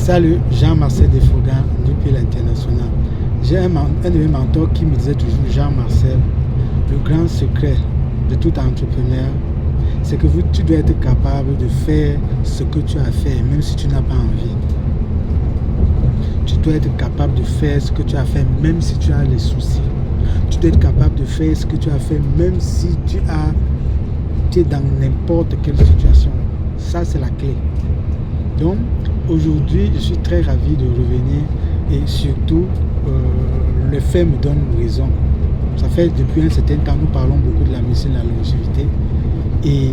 Salut, Jean-Marcel Desfourgans depuis l'international. J'ai un de mes mentors qui me disait toujours, Jean-Marcel, le grand secret de tout entrepreneur, c'est que tu dois être capable de faire ce que tu as fait, même si tu n'as pas envie. Tu dois être capable de faire ce que tu as fait, même si tu as les soucis. Tu dois être capable de faire ce que tu as fait, même si tu es dans n'importe quelle situation. Ça, c'est la clé. Donc, aujourd'hui, je suis très ravi de revenir et surtout, le fait me donne raison. Ça fait depuis un certain temps, nous parlons beaucoup de la médecine de la longévité. Et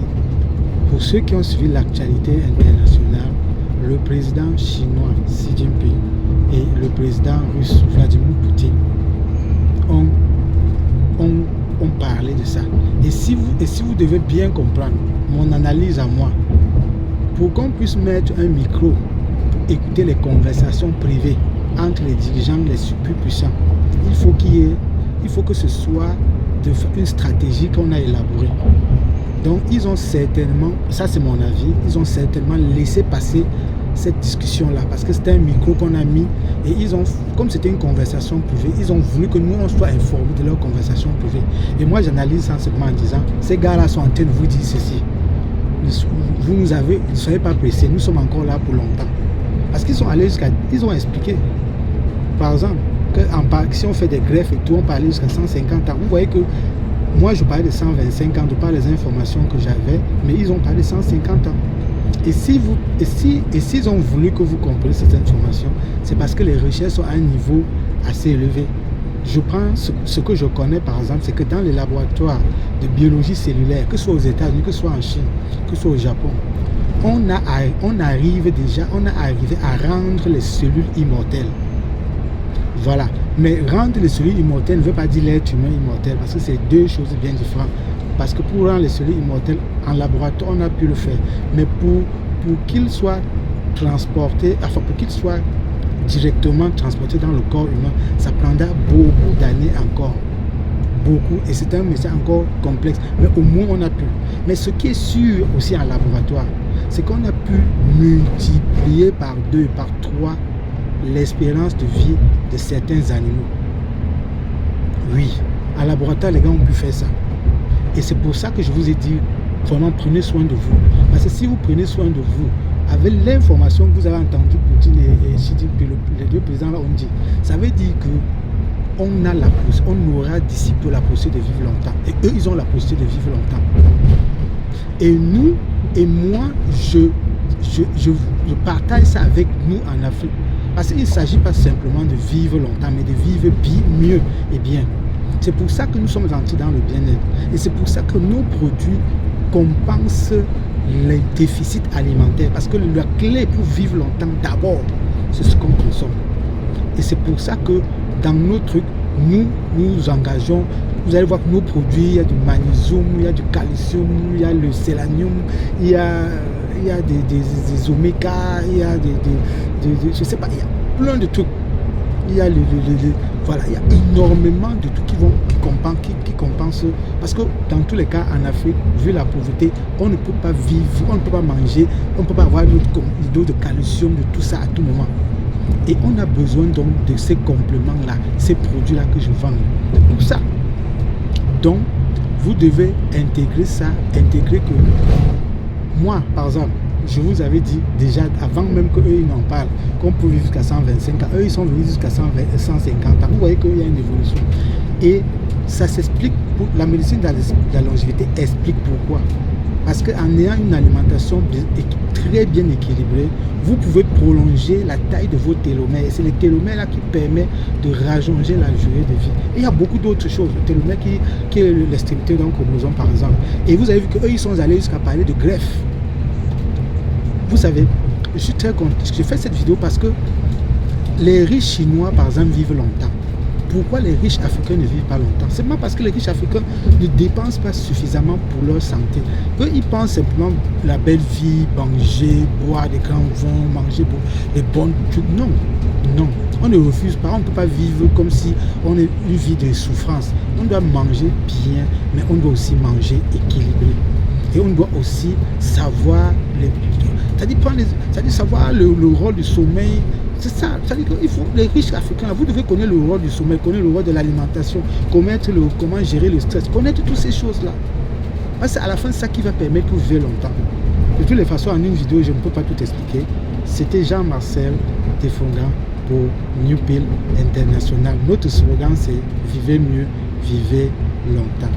pour ceux qui ont suivi l'actualité internationale, le président chinois Xi Jinping et le président russe Vladimir Poutine ont parlé de ça. Et si vous devez bien comprendre mon analyse à moi, pour qu'on puisse mettre un micro pour écouter les conversations privées entre les dirigeants les plus puissants, il faut que ce soit une stratégie qu'on a élaborée. Donc ils ont certainement, ça c'est mon avis, ils ont certainement laissé passer cette discussion-là parce que c'était un micro qu'on a mis et comme c'était une conversation privée, ils ont voulu que nous on soit informés de leur conversation privée. Et moi j'analyse ça simplement en disant, ces gars-là sont en train de vous dire ceci. Vous ne soyez pas pressés, nous sommes encore là pour longtemps. Parce qu'ils sont allés ils ont expliqué, par exemple, que si on fait des greffes et tout, on parlait jusqu'à 150 ans. Vous voyez que moi je parlais de 125 ans, de par les informations que j'avais, mais ils ont parlé de 150 ans. Et s'ils ont voulu que vous compreniez cette information, c'est parce que les recherches sont à un niveau assez élevé. Je prends ce que je connais par exemple, c'est que dans les laboratoires de biologie cellulaire, que ce soit aux États-Unis, que ce soit en Chine, que ce soit au Japon, on arrive à rendre les cellules immortelles. Voilà. Mais rendre les cellules immortelles ne veut pas dire l'être humain immortel, parce que c'est deux choses bien différentes. Parce que pour rendre les cellules immortelles en laboratoire, on a pu le faire. Mais pour qu'ils soient transportés, enfin pour qu'ils soient directement transportés dans le corps humain, ça prendra beaucoup d'années encore. Beaucoup. Et c'est un métier encore complexe. Mais au moins on a pu. Mais ce qui est sûr aussi en laboratoire, c'est qu'on a pu multiplier par 2, par 3 l'espérance de vie de certains animaux. Oui, en laboratoire, les gars ont pu faire ça. Et c'est pour ça que je vous ai dit, vraiment, prenez soin de vous. Parce que si vous prenez soin de vous, avec l'information que vous avez entendue, Poutine et Xi Jinping, les deux présidents là ont dit, ça veut dire que on aura d'ici peu la possibilité de vivre longtemps. Et eux, ils ont la possibilité de vivre longtemps. Et nous, et moi, je partage ça avec nous en Afrique. Parce qu'il ne s'agit pas simplement de vivre longtemps, mais de vivre mieux et bien. C'est pour ça que nous sommes entrés dans le bien-être. Et c'est pour ça que nos produits compensent les déficits alimentaires. Parce que la clé pour vivre longtemps, d'abord, c'est ce qu'on consomme. Et c'est pour ça que dans nos trucs, nous engageons. Vous allez voir que nos produits, il y a du magnésium, il y a du calcium, il y a le sélénium, il y a des oméga, il y a je sais pas, il y a plein de trucs. Il y a voilà, il y a énormément de trucs qui compensent. Parce que dans tous les cas, en Afrique, vu la pauvreté, on ne peut pas vivre, on ne peut pas manger, on ne peut pas avoir notre dose de calcium, de tout ça à tout moment. Et on a besoin donc de ces compléments-là, ces produits-là que je vends. Pour ça. Donc, vous devez intégrer ça, intégrer que moi, par exemple, je vous avais dit déjà avant même qu'eux ils n'en parlent, qu'on peut vivre jusqu'à 125 ans. Eux ils sont venus jusqu'à 150 ans. Vous voyez qu'il y a une évolution. Et ça s'explique, la médecine de la longévité explique pourquoi. Parce qu'en ayant une alimentation très bien équilibrée, vous pouvez prolonger la taille de vos télomères. C'est les télomères là qui permettent de rallonger la durée de vie. Et il y a beaucoup d'autres choses. Le télomère qui est l'extrémité d'un chromosome par exemple. Et vous avez vu qu'eux ils sont allés jusqu'à parler de greffe. Vous savez, je suis très content. J'ai fait cette vidéo parce que les riches chinois, par exemple, vivent longtemps. Pourquoi les riches africains ne vivent pas longtemps? C'est pas parce que les riches africains ne dépensent pas suffisamment pour leur santé. Eux, ils pensent simplement la belle vie, manger, boire des grands vins, manger des bonnes trucs. Non, non. On ne refuse pas. On ne peut pas vivre comme si on est une vie de souffrance. On doit manger bien, mais on doit aussi manger équilibré. Et on doit aussi savoir C'est-à-dire savoir le rôle du sommeil. C'est ça. C'est-à-dire qu'il faut, les riches africains, vous devez connaître le rôle du sommeil, connaître le rôle de l'alimentation, comment gérer le stress, connaître toutes ces choses-là. Parce que c'est à la fin ça qui va permettre que vous vivez longtemps. De toutes les façons, en une vidéo, je ne peux pas tout expliquer. C'était Jean-Marcel Tefonga pour New Pill International. Notre slogan, c'est « Vivez mieux, vivez longtemps ».